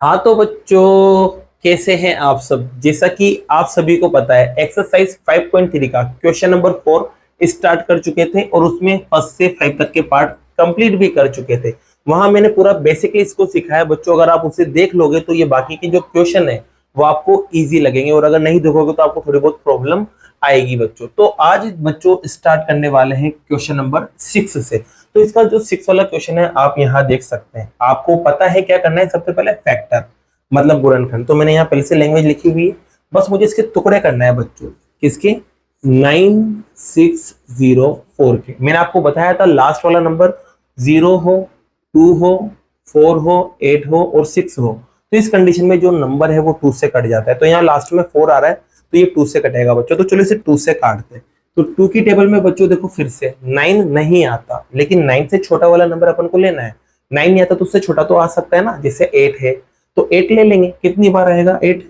हाँ तो बच्चों, कैसे हैं आप सब। जैसा कि आप सभी को पता है, एक्सरसाइज 5.3 का क्वेश्चन नंबर 4 स्टार्ट कर चुके थे और उसमें फर्स्ट से 5 तक के पार्ट कंप्लीट भी कर चुके थे। वहां मैंने पूरा बेसिकली इसको सिखाया बच्चों। अगर आप उसे देख लोगे तो ये बाकी के जो क्वेश्चन है वो आपको इजी लगेंगे, और अगर नहीं देखोगे तो आपको थोड़ी बहुत प्रॉब्लम आएगी बच्चों। तो आज बच्चों स्टार्ट करने वाले हैं क्वेश्चन नंबर 6 से। तो इसका जो 6 वाला क्वेश्चन है आप यहाँ देख सकते हैं। आपको पता है क्या करना है। सबसे पहले फैक्टर मतलब गुणनखंड, तो मैंने यहाँ पहले से लैंग्वेज लिखी हुई है। बस मुझे इसके टुकड़े करना है बच्चों। किसके? 9604 के। मैंने आपको बताया था लास्ट वाला नंबर 0 हो, 2 हो, 4 हो, 8 हो और 6 हो, तो इस कंडीशन में जो नंबर है वो 2 से कट जाता है। तो यहाँ लास्ट में 4 आ रहा है तो ये 2 से कटेगा बच्चों। तो चलो इसे 2 से काटते हैं। तो 2 की टेबल में बच्चों देखो फिर से 9 नहीं आता, लेकिन 9 से छोटा वाला नंबर अपन को लेना है। 9 नहीं आता तो उससे छोटा तो आ सकता है ना, जैसे 8 है तो 8 ले लेंगे। कितनी बार आएगा 8?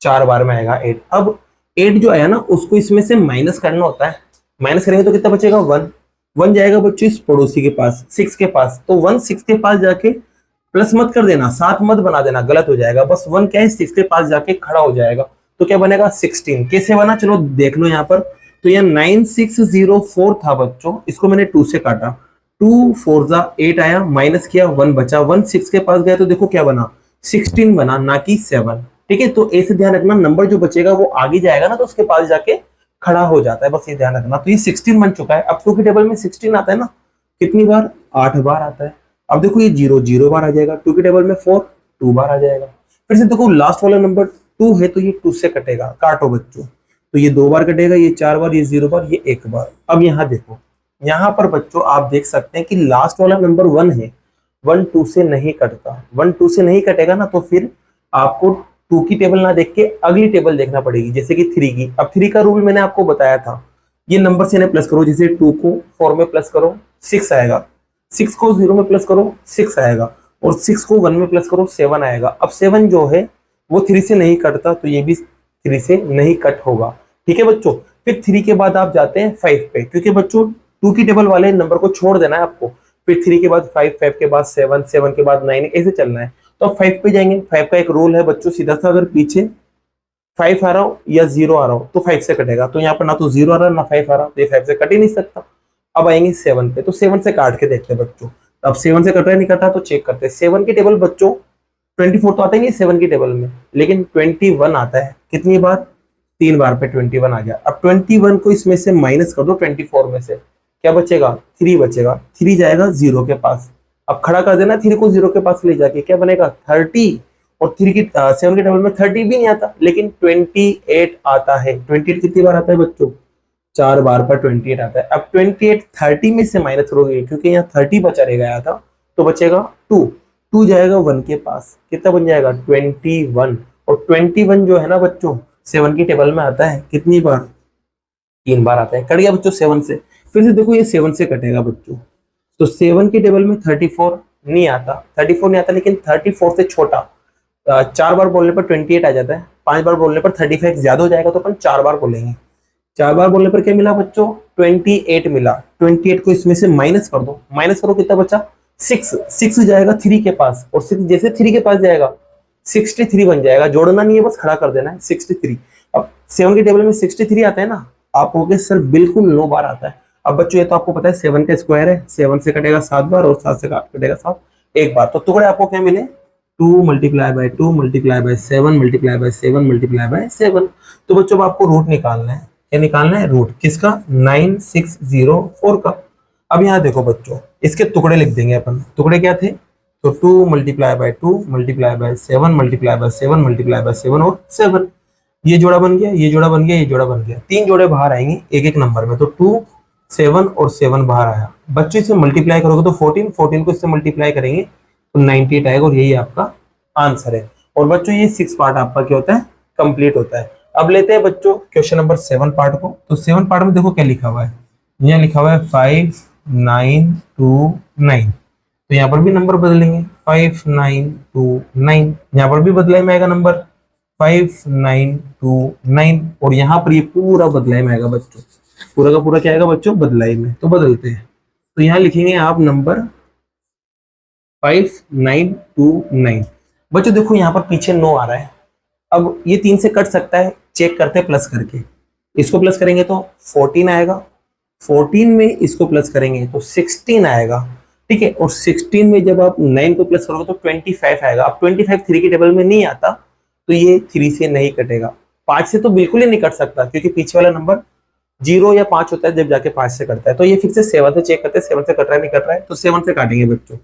4 बार में आएगा 8। अब 8 जो आया ना उसको इसमें से माइनस करना होता है। माइनस करेंगे तो कितना बचेगा? 1। 1 जाएगा बच्चों इस पड़ोसी के पास, 6 के पास। तो 1 6 के पास जाके प्लस मत कर देना, 7 मत बना देना, गलत हो जाएगा। बस 1 क्या है 6 के पास जाके खड़ा हो जाएगा। तो क्या बनेगा? 16। कैसे बना चलो देख लो यहाँ पर। तो यह 9604 था बच्चों, इसको मैंने 2 से काटा। 2 4 जा 8 आया, माइनस किया 1 बचा। 1 6 के पास गया तो देखो क्या बना? 16 बना, ना कि 7। ठीक है, तो ऐसे ध्यान रखना, नंबर जो बचेगा वो आगे जाएगा ना तो उसके पास जाके खड़ा हो जाता है। बस ये ध्यान रखना। तो ये 16 बन चुका है। अब 2 की टेबल में 16 आता है ना, कितनी बार? 8 बार आता है। अब देखो ये 0 0 बार आ जाएगा। 2 की टेबल में 4 2 बार आ जाएगा। फिर से देखो लास्ट वाला नंबर 2 है तो ये 2 से कटेगा। काटो बच्चों। तो ये 2 बार कटेगा, ये 4 बार, ये 0 बार, ये 1 बार। अब यहाँ देखो, यहाँ पर बच्चों आप देख सकते हैं कि लास्ट वाला नंबर 1 है। 1 2 से नहीं कटता। 1 2 से नहीं कटेगा ना तो फिर आपको 2 की टेबल ना देख के अगली टेबल देखना पड़ेगी, जैसे कि 3 की। अब 3 का रूल मैंने आपको बताया था। ये नंबर से इन्हें प्लस करो, जैसे 2 को 4 में प्लस करो 6 आएगा, 6 को 0 में प्लस करो 6 आएगा, और 6 को 1 में प्लस करो 7 आएगा। अब 7 जो है वो 3 से नहीं कटता, तो ये भी 3 से नहीं कट होगा। ठीक है बच्चों। फिर 3 के बाद आप जाते हैं 5 पे, क्योंकि बच्चों 2 की टेबल वाले नंबर को छोड़ देना है आपको। फिर 3 के बाद 5, 5 के बाद 7, 7 के बाद 9, ऐसे चलना है। तो अब 5 पे जाएंगे। 5 का एक रूल है बच्चों सीधा सा, अगर पीछे 5 आ रहा हो या 0 आ रहा हो तो 5 से कटेगा। तो यहाँ पर ना तो 0 आ रहा ना 5 आ रहा, तो ये 5 से कट ही नहीं सकता। अब आएंगे 7 पे, तो 7 से काट के देखते हैं बच्चों। अब 7 से कट रहा है नहीं कटा तो चेक करते हैं। 7 की टेबल बच्चों 24 तो आता ही नहीं 7 की टेबल में, लेकिन 21 आता है। कितनी बार? 3 बार पे 21 आ गया। अब 21 को इसमें से माइनस कर दो 24 में से, क्या बचेगा? 3 बचेगा। 3 जाएगा 0 के पास। अब खड़ा कर देना 3 को 0 के पास ले जाके, क्या बनेगा? 30। और 7 की टेबल में 30 भी नहीं आता, लेकिन 28 आता है। 28 कितनी बार आता है बच्चों? 4 बार पर 28 आता है। अब 28 30 में से माइनस करोगे, क्योंकि यहाँ 30 बचा रह गया था, तो बचेगा 2। 2 जाएगा 1 के पास, कितना बन जाएगा? 21। और 21 जो है ना बच्चों 7 की टेबल में आता है कितनी बार? 3 बार आता है। कट गया बच्चों 7 से। फिर से देखो ये 7 से कटेगा बच्चों। तो 7 की टेबल में 34 नहीं आता। 34 नहीं आता, लेकिन 34 से छोटा 4 बार बोलने पर 28 आ जाता है। 5 बार बोलने पर 35 ज्यादा हो जाएगा, तो अपन 4 बार बोलेंगे। 4 बार बोलने पर क्या मिला बच्चों? 28 मिला। 28 को इसमें से माइनस कर दो। माइनस करो, कितना बचा? 6। 6 जाएगा 3 के पास, और 6 जैसे 3 के पास जाएगा 63 बन जाएगा। जोड़ना नहीं है, बस खड़ा कर देना है 63। अब 7 की टेबल में 63 आता है ना, आप कहोगे सर बिल्कुल 9 बार आता है। अब बच्चों ये तो आपको पता है 7 का स्क्वायर है। 7 से कटेगा 7 बार, और 7 से कटेगा 7 एक बार। तो टुकड़े आपको क्या मिले? 2 multiply by 2 multiply by 7 multiply by 7 multiply by 7। तो बच्चों अब आपको रूट निकालना है। क्या निकालना है? रूट किसका? 9604 का। अब यहाँ देखो बच्चों, इसके टुकड़े लिख देंगे अपन। टुकड़े क्या थे? तो 2 multiply by 2 multiply by 7 multiply by 7 multiply by 7 और 7। ये जोड़ा बन गया, ये जोड़ा बन गया, ये जोड़ा बन गया। 3 जोड़े बाहर आएंगे एक एक नंबर में। तो 2 7 और 7 बाहर आया। बच्चों इसे मल्टीप्लाई करोगे तो 14, 14 को इससे मल्टीप्लाई करेंगे तो 98 आएगा, और यही आपका आंसर है। और बच्चों ये 6 पार्ट आपका क्या होता है? कंप्लीट होता है। अब लेते हैं बच्चों क्वेश्चन नंबर 7 पार्ट को। तो 7 पार्ट में देखो क्या लिखा हुआ है। यहाँ लिखा हुआ है 5 9 2 9। तो यहाँ पर भी नंबर बदलेंगे 5 9 2 9। यहाँ पर भी बदलाई में आएगा नंबर 5 9 2 9। और यहाँ पर ये पूरा बदलाई में आएगा बच्चों। पूरा का पूरा क्या आएगा बच्चों? बदलाई में। तो बदलते हैं। तो यहाँ लिखेंगे आप नंबर 5929। बच्चों देखो यहाँ पर पीछे 9 आ रहा है, अब ये 3 से कट सकता है, चेक करते हैं प्लस करके। इसको प्लस करेंगे तो 14 आएगा, 14 में इसको प्लस करेंगे तो 16 आएगा, ठीक है। और 16 में जब आप 9 को प्लस करोगे तो 25 आएगा। अब 25 3 के टेबल में नहीं आता, तो ये 3 से नहीं कटेगा। 5 से तो बिल्कुल ही नहीं कट सकता, क्योंकि पीछे वाला नंबर 0 या 5 होता है, जब जाके 5 से कटता है। तो ये फिर से 7 से चेक करते हैं, 7 से कट रहा है नहीं कट रहा है, तो 7 से काटेंगे बच्चों।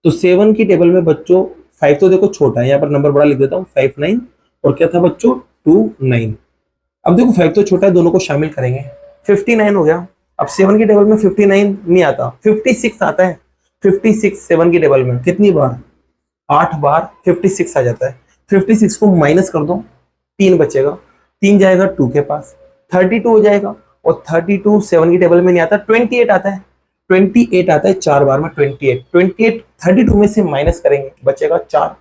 तो 7 की टेबल में बच्चों 5 तो देखो छोटा है, यहाँ पर नंबर बड़ा लिख देता हूँ, 5 9, और क्या था बच्चों 2 9। अब देखो 5 तो छोटा है, दोनों को शामिल करेंगे, 59 हो गया। अब 7 की टेबल में 59 नहीं आता, 56 आता है। 56 7 की टेबल में कितनी बार, 8 बार 56 आ जाता है। 56 को माइनस कर दो, 3 बचेगा, 3 जाएगा 2 के पास, 32 हो जाएगा। और 32 7 की टेबल में नहीं आता, 28 आता है। 28 आता है 4 बार में, 28 32 में से माइनस करेंगे, बचेगा 4,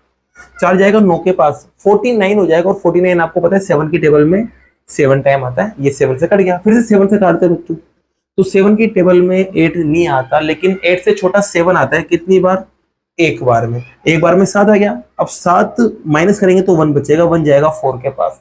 4 जाएगा 9 के पास, 49 हो जाएगा। और 49 आपको पता है 7 की टेबल में 7 टाइम आता है, ये 7 से कट गया। फिर से 7 से काटते हैं बच्चों, तो 7 की टेबल में 8 नहीं आता, लेकिन 8 से छोटा 7 आता है, कितनी बार, एक बार में। एक बार में 7 आ गया। अब 7 माइनस करेंगे तो 1 बचेगा, 1 जाएगा 4 के पास,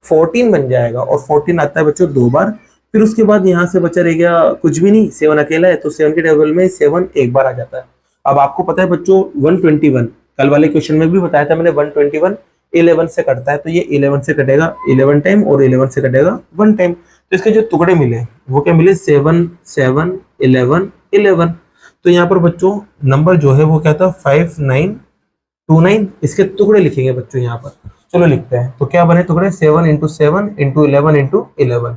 14 बन जाएगा। और 14 आता है बच्चों 2 बार। फिर उसके बाद यहाँ से बचा रह गया कुछ भी नहीं, 7 अकेला है, तो 7 की टेबल में 7 एक बार आ जाता है। अब आपको पता है बच्चों 121, कल वाले क्वेश्चन में भी बताया था मैंने, 121 11 से कटता है, तो ये 11 से कटेगा 11 टाइम, और 11 से कटेगा 1 टाइम। तो इसके जो टुकड़े मिले वो क्या मिले, 7 7 11 11। तो यहाँ पर बच्चों नंबर जो है वो क्या था, 5 9 2 9। इसके टुकड़े लिखेंगे बच्चों यहाँ पर, चलो लिखते हैं। तो क्या बने टुकड़े, 7 इंटू 7 इंटू 11 इंटू 11।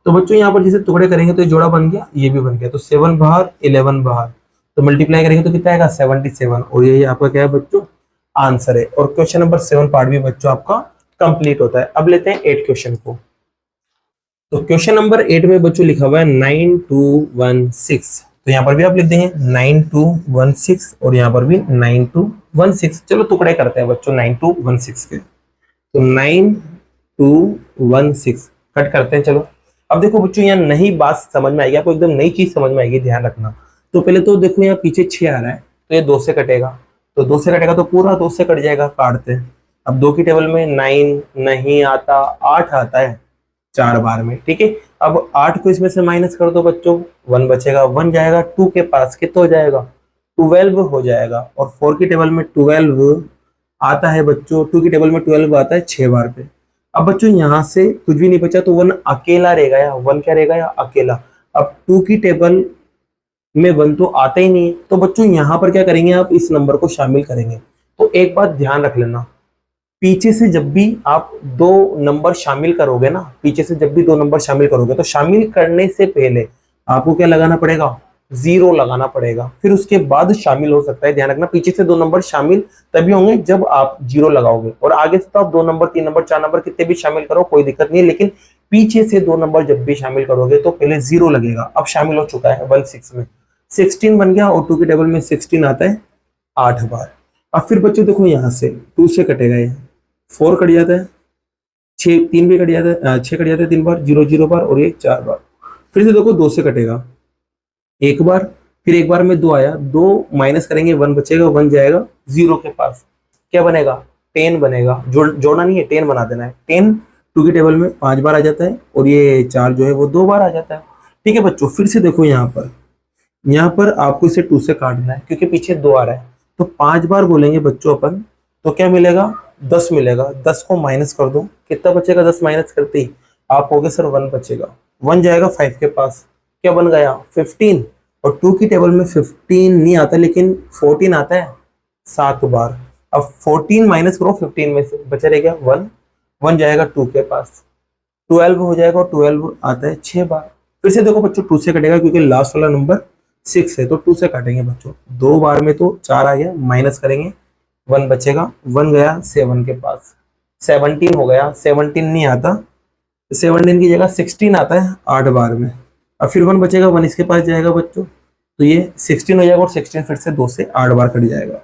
तो बच्चों यहाँ पर जैसे टुकड़े करेंगे तो ये जोड़ा बन गया, ये भी बन गया। तो 7 बाहर 11 बाहर, तो मल्टीप्लाई करेंगे तो कितना आएगा, 77। और ये आपका क्या है बच्चों, आंसर है। और क्वेश्चन नंबर 7 पार्ट भी बच्चों आपका कंप्लीट होता है। अब लेते हैं 8 क्वेश्चन को। तो क्वेश्चन नंबर 8 में बच्चों लिखा हुआ है 9216। तो यहाँ पर भी आप लिख देंगे 9216, और यहाँ पर भी 9216। चलो टुकड़े करते हैं बच्चों 9216 के। तो 9216 कट करते हैं। चलो अब देखो बच्चों, यहाँ नई बात समझ में आएगी आपको, एकदम नई चीज समझ में आएगी, ध्यान रखना। तो पहले तो देखो यहाँ पीछे 6 आ रहा है, तो ये 2 से कटेगा, तो 2 से कटेगा तो पूरा 2 से कट जाएगा, काटते हैं। अब 2 की टेबल में 9 नहीं आता, 8 आता है 4 बार में, ठीक है। अब 8 को इसमें से माइनस कर दो बच्चों, 1 बचेगा, 1 जाएगा 2 के पास, कितना हो जाएगा, 12 हो जाएगा। और 4 की टेबल में 12 आता है बच्चों, 2 की टेबल में 12 आता है 6 बार पे। अब बच्चों यहाँ से कुछ भी नहीं बचा, तो 1 अकेला रहेगा, या 1 क्या रहेगा, या अकेला। अब 2 की टेबल में 1 तो आता ही नहीं है, तो बच्चों यहाँ पर क्या करेंगे, आप इस नंबर को शामिल करेंगे। तो एक बात ध्यान रख लेना, पीछे से जब भी आप 2 नंबर शामिल करोगे ना, पीछे से जब भी 2 नंबर शामिल करोगे, तो शामिल करने से पहले आपको क्या लगाना पड़ेगा, 0 लगाना पड़ेगा, फिर उसके बाद शामिल हो सकता है। ध्यान रखना, पीछे से 2 नंबर शामिल तभी होंगे जब आप 0 लगाओगे, और आगे से तो आप 2 नंबर 3 नंबर 4 नंबर कितने भी शामिल करो, कोई दिक्कत नहीं है। लेकिन पीछे से 2 नंबर जब भी शामिल करोगे तो पहले 0 लगेगा। अब शामिल हो चुका है 16 में, 16 बन गया, और 2 की टेबल में 16 आता है 8 बार। अब फिर बच्चों देखो यहाँ से 2 से कटेगा, ये 4 कट जाता है, 6 3 भी कट जाता है, 6 कट जाता है 3 बार, 0 0 बार, और ये 4 बार। फिर से देखो 2 से कटेगा एक बार, फिर एक बार में 2 आया, 2 माइनस करेंगे 1 बचेगा, 1 जाएगा 0 के पास, क्या बनेगा, 10 बनेगा। जोड़ना नहीं है, 10 बना देना है। 10 2 की टेबल में 5 बार आ जाता है, और ये 4 जो है वो 2 बार आ जाता है, ठीक है बच्चों। फिर से देखो यहाँ पर आपको इसे 2 से काटना है, क्योंकि पीछे 2 आ रहा है, तो 5 बार बोलेंगे बच्चों अपन, तो क्या मिलेगा, 10 मिलेगा। 10 को माइनस कर दो, कितना बचेगा, 10 माइनस करते ही आप होगे सर 1 बचेगा, 1 जाएगा 5 के पास, क्या बन गया 15। और 2 की टेबल में 15 नहीं आता, लेकिन 14 आता है 7 बार। अब 14 माइनस करो 15 में से, बचा रहेगा 1, 1 जाएगा 2 के पास, 12 हो जाएगा, और 12 आता है 6 बार। फिर से देखो बच्चों 2 से कटेगा, क्योंकि लास्ट वाला नंबर 6 है, तो 2 से काटेंगे बच्चों। 2 बार में तो 4 आ गया, माइनस करेंगे 1 बचेगा, 1 गया 7 के पास, 17 हो गया, 17 नहीं आता, 17 की जगह 16 आता है 8 बार में। अब फिर 1 बचेगा, 1 इसके पास जाएगा बच्चों, तो ये 16 हो जाएगा, और 16 फिर से 2 से 8 बार कट जाएगा।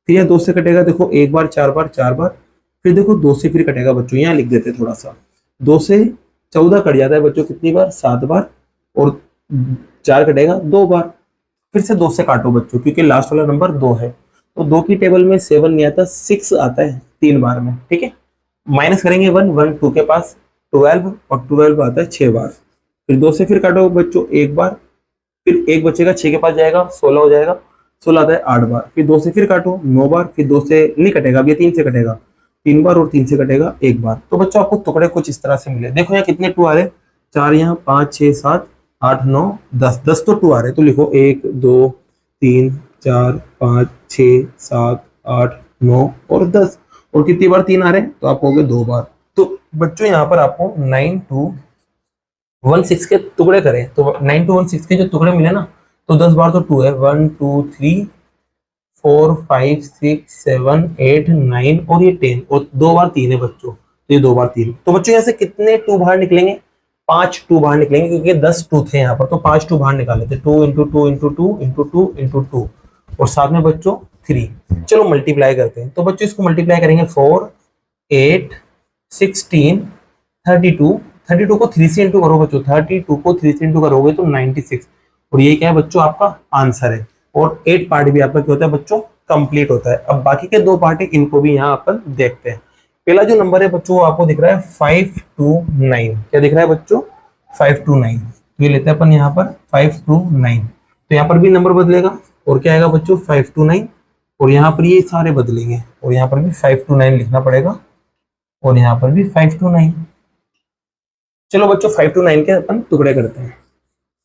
फिर यह 2 से कटेगा, देखो 1 बार 4 बार 4 बार, फिर देखो 2 से फिर कटेगा बच्चों, यहाँ लिख देते थोड़ा सा, 2 से 14 कट जाता है बच्चों, कितनी बार, 7 बार, और 4 कटेगा 2 बार। फिर से 2 से काटो बच्चों, क्योंकि लास्ट वाला नंबर 2 है, तो 2 की टेबल में 7 नहीं आता, 6 आता है 3 बार में, ठीक है। माइनस करेंगे 1, 1 2 के पास 12, और 12 आता है 6 बार। फिर 2 से फिर काटो बच्चों 1 बार, फिर 1 बचेगा 6 के पास जाएगा 16 हो जाएगा, 16 आता है 8 बार। फिर 2 से फिर काटो 9 बार, फिर 2 से नहीं कटेगा, अब ये 3 से कटेगा 3 बार, और 3 से कटेगा 1 बार। तो बच्चों आपको टुकड़े कुछ इस तरह से मिले। देखो यहाँ कितने 2 आ रहे, 4 यहाँ, 5 6 7 8 9 10, 10 तो 2 आ रहे। तो लिखो 1 2 3 4 5 6 7 8 9 और 10, और कितनी बार 3 आ रहे हैं, तो आप कहोगे 2 बार। तो बच्चों यहाँ पर आपको 9 2 1 6 के टुकड़े करें, तो 9 2 1 6 के जो टुकड़े मिले ना, तो 10 बार तो 2 है, 1 2 3 4 5 6 7 8 9 और ये 10, और 2 बार 3 है बच्चों, तो ये 2 बार 3। तो बच्चों यहाँ से कितने 2 बाहर निकलेंगे, 5 2 बाहर निकलेंगे, क्योंकि 10 2 थे यहाँ पर, तो 5 2 बाहर निकाले थे, 2 इंटू 2 इंटू 2 इंटू 2 इंटू 2, और साथ में बच्चों 3। चलो मल्टीप्लाई करते हैं, तो बच्चों इसको मल्टीप्लाई करेंगे 4 8 16 32, 32 को 3 से इंटू करो बच्चों, 32 को 3 से इंटू करोगे तो 96, और ये क्या है बच्चों आपका आंसर है। और 8 पार्ट भी आपका क्या होता है बच्चों, कंप्लीट होता है। अब बाकी के 2 पार्ट है, इनको भी यहाँ अपन देखते हैं। पहला जो नंबर है बच्चों वो आपको दिख रहा है 529, क्या दिख रहा है बच्चों 529, तो ये लेते हैं अपन यहाँ पर 529, तो यहाँ पर भी नंबर बदलेगा, और क्या आएगा बच्चों 529, और यहाँ पर ये सारे बदलेंगे, और यहाँ पर भी 529 लिखना पड़ेगा, और यहाँ पर भी 529। चलो बच्चों 529 के अपन टुकड़े करते हैं।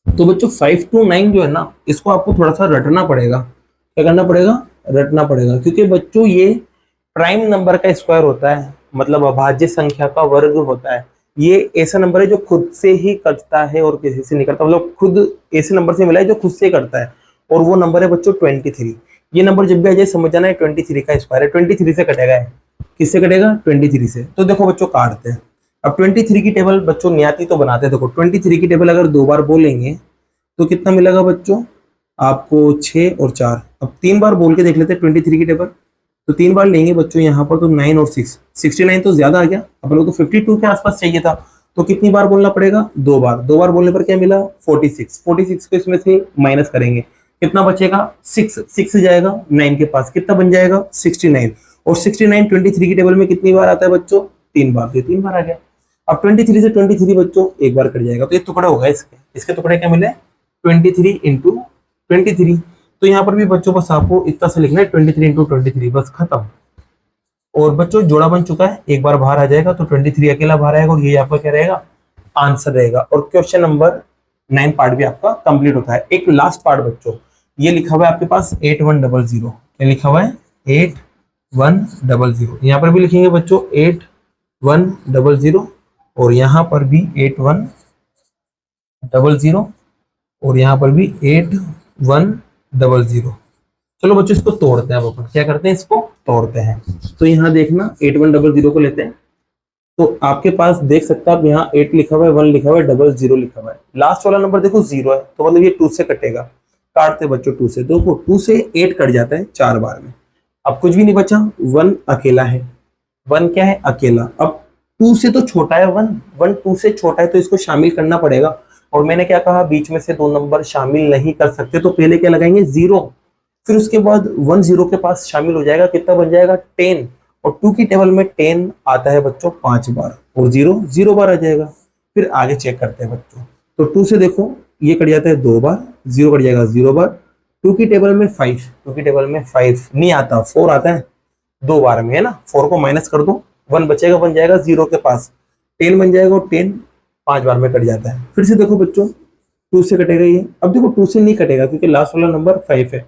तो बच्चों 529 जो है ना, इसको आपको थोड़ा सा रटना पड़ेगा। क्या करना पड़ेगा, रटना पड़ेगा, क्योंकि बच्चों ये प्राइम नंबर का स्क्वायर होता है, मतलब अभाज्य संख्या का वर्ग होता है। ये ऐसा नंबर है जो खुद से ही कटता है और किसी से नहीं करता, मतलब खुद ऐसे नंबर से मिला है जो खुद से करता है, और वो नंबर है बच्चों 23। ये नंबर जब भी आ जाए समझ जाना है 23 का स्क्वायर है, 23 से कटेगा है। किससे कटेगा, 23 से। तो देखो बच्चों काटते हैं। अब 23 की टेबल बच्चों नहीं आती तो बनाते हैं। देखो 23 की टेबल अगर 2 बार बोलेंगे तो कितना मिलेगा बच्चों आपको, 6 और 4। अब 3 बार बोल के देख लेते हैं 23 की टेबल, तो 3 बार लेंगे बच्चों यहाँ पर, तो 9 और 6 69 तो ज्यादा आ गया, अपन को तो 52 के आसपास चाहिए था। तो कितनी बार बोलना पड़ेगा, 2 बार। 2 बार बोलने पर क्या मिला 46, 46 को इसमें से माइनस करेंगे, कितना बचेगा 6, 6 से जाएगा 9 के पास, कितना बन जाएगा 69, और 69 23 की टेबल में कितनी बार आता है बच्चों, 3 बार, तो 3 बार आ गया। अब 23 से 23 बच्चों 1 बार कट जाएगा, तो ये टुकड़ा होगा इसके टुकड़े क्या मिले 23 इंटू 23। तो यहाँ पर भी बच्चों बस आपको इतना सा लिखना है 23 इंटू 23, बस खत्म। और बच्चों जोड़ा बन चुका है, 1 बार बाहर आ जाएगा तो 23 अकेला बाहर आएगा, और ये आपका क्या रहेगा आंसर रहेगा। और क्वेश्चन नंबर 9 पार्ट भी आपका कंप्लीट होता है। एक लास्ट पार्ट बच्चों, ये लिखा हुआ है आपके पास 8100, क्या लिखा हुआ है 8100, यहाँ पर भी लिखेंगे बच्चों 8100, और यहाँ पर भी 8100, और यहाँ पर भी 8100। चलो बच्चों इसको तोड़ते हैं। अब अपन क्या करते हैं, इसको तोड़ते हैं। तो यहाँ देखना 8100 को लेते हैं, तो आपके पास देख सकते हैं आप यहाँ 8 लिखा हुआ है, 1 लिखा हुआ है, 00 लिखा हुआ है। लास्ट वाला नंबर देखो 0 है, तो मतलब ये 2 से कटेगा। काटते बच्चों 2 से, देखो 2 से 8 कट जाता है 4 बार में। अब कुछ भी नहीं बचा, 1 अकेला है, 1 क्या है अकेला। अब 2 से तो छोटा है 1, 1 2 से छोटा है, तो इसको शामिल करना पड़ेगा। और मैंने क्या कहा, बीच में से 2 नंबर शामिल नहीं कर सकते, तो पहले क्या लगाएंगे 0, फिर उसके बाद 1 0 के पास शामिल हो जाएगा, कितना बन जाएगा 10, और 2 की टेबल में 10 आता है बच्चों 5 बार, और 0 0 बार आ जाएगा। फिर आगे चेक करते हैं बच्चों, तो 2 से देखो ये कट जाता है 2 बार, 0 कट जाएगा 0 बार। 2 की टेबल में 5, 2 की टेबल में 5 नहीं आता, 4 आता है 2 बार में, है ना। 4 को माइनस कर दो, 1 बचेगा, बन जाएगा 0 के पास, 10 बन जाएगा, और 10 5 बार में कट जाता है। फिर से देखो बच्चों 2 से कटेगा ये। अब देखो 2 से नहीं कटेगा, क्योंकि लास्ट वाला नंबर 5 है,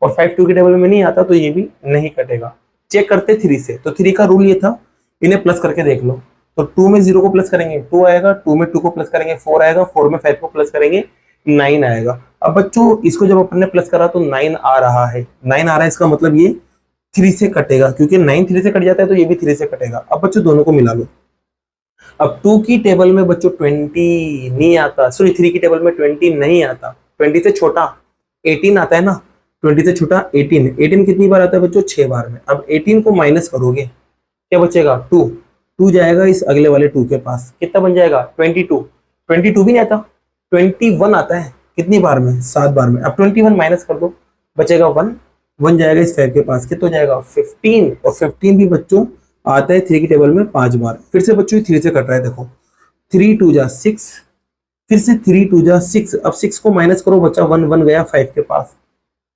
और 5 2 की टेबल में नहीं आता, तो ये भी नहीं कटेगा। चेक करते 3 से, तो 3 का रूल ये था, इन्हें प्लस करके देख लो। तो 2 में 0 को प्लस करेंगे 2 आएगा, 2 में 2 को प्लस करेंगे 4 आएगा, 4 में 5 को प्लस करेंगे 9 आएगा। अब बच्चों इसको जब अपन ने प्लस करा तो 9 आ रहा है, 9 आ रहा है, इसका मतलब ये 3 से कटेगा, क्योंकि 9 3 से कट जाता है, तो ये भी 3 से कटेगा। अब बच्चों दोनों को मिला लो। अब 2 की टेबल में बच्चों 20 नहीं आता, सॉरी 3 की टेबल में 20 नहीं आता, 20 से छोटा 18 आता है ना, 20 से छोटा 18, 18 कितनी बार आता है बच्चों 6 बार में। अब 18 को माइनस करोगे, क्या बचेगा 2, 2 जाएगा इस अगले वाले 2 के पास, कितना बन जाएगा 22, 22 भी नहीं आता, 21 आता है, कितनी बार में 7 बार में। अब 21 माइनस कर दो, बचेगा 1, 1 जाएगा इस 5 के पास, कितना हो जाएगा 15, और 15 भी बच्चों आता है 3 की टेबल में 5 बार। फिर से बच्चों 3 से कट रहा है, देखो 3 2 जा 6, फिर से 3 2 जा 6, अब 6 को माइनस करो बच्चा 1, 1 गया 5 के पास,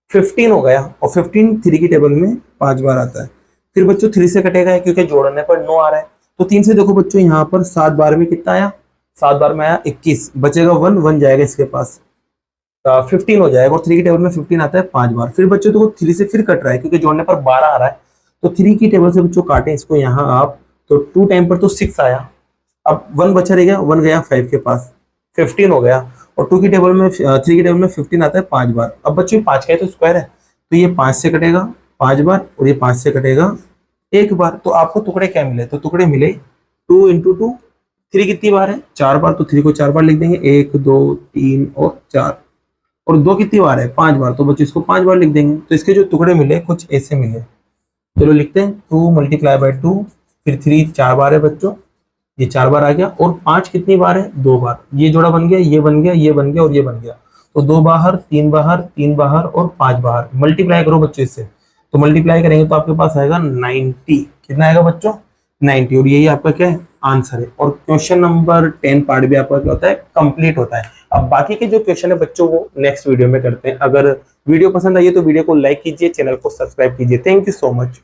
15 हो गया, और 15 3 की टेबल में 5 बार आता है। फिर बच्चों 3 से कटेगा क्योंकि जोड़ने पर 9 आ रहा है, तो 3 से देखो बच्चों यहाँ पर 7 बार में कितना आया, 7 बार में आया 21, बचेगा 1, 1 जाएगा इसके पास, 15 हो जाएगा, और 3 की टेबल में 15 आता है 5 बार। फिर बच्चों देखो 3 से फिर कट रहा है क्योंकि जोड़ने पर 12 आ रहा है, तो 3 की टेबल से बच्चों काटें इसको यहाँ आप, तो 2 टाइम पर तो 6 आया, अब 1 बचा रह गया, 1 गया 5 के पास, 15 हो गया, और 2 की टेबल में 3 की टेबल में 15 आता है 5 बार। अब बच्चों 5 का है तो स्क्वायर है, तो ये 5 से कटेगा 5 बार, और ये 5 से कटेगा 1 बार। तो आपको टुकड़े क्या मिले, तो टुकड़े मिले 2 इंटू 2, 3 कितनी बार है 4 बार, तो 3 को 4 बार लिख देंगे, 1 2 3 और 4, और 2 कितनी बार है 5 बार, तो बच्चों इसको 5 बार लिख देंगे। तो इसके जो टुकड़े मिले कुछ ऐसे मिले, चलो लिखते हैं 2 मल्टीप्लाई बाई 2, फिर 3 4 बार है बच्चों, ये 4 बार आ गया, और 5 कितनी बार है 2 बार, ये जोड़ा बन गया, ये बन गया, ये बन गया, और ये बन गया, तो 2 बाहर 3 बाहर 3 बाहर और 5 बाहर। मल्टीप्लाई करो बच्चों इससे, तो मल्टीप्लाई करेंगे तो आपके पास आएगा 90, कितना आएगा बच्चों 90, और यही आपका क्या है आंसर है। और क्वेश्चन नंबर 10 पार्ट भी आपका क्या होता है कंप्लीट होता है। अब बाकी के जो क्वेश्चन है बच्चों वो नेक्स्ट वीडियो में करते हैं। अगर वीडियो पसंद आई है तो वीडियो को लाइक कीजिए, चैनल को सब्सक्राइब कीजिए। Thank you so much.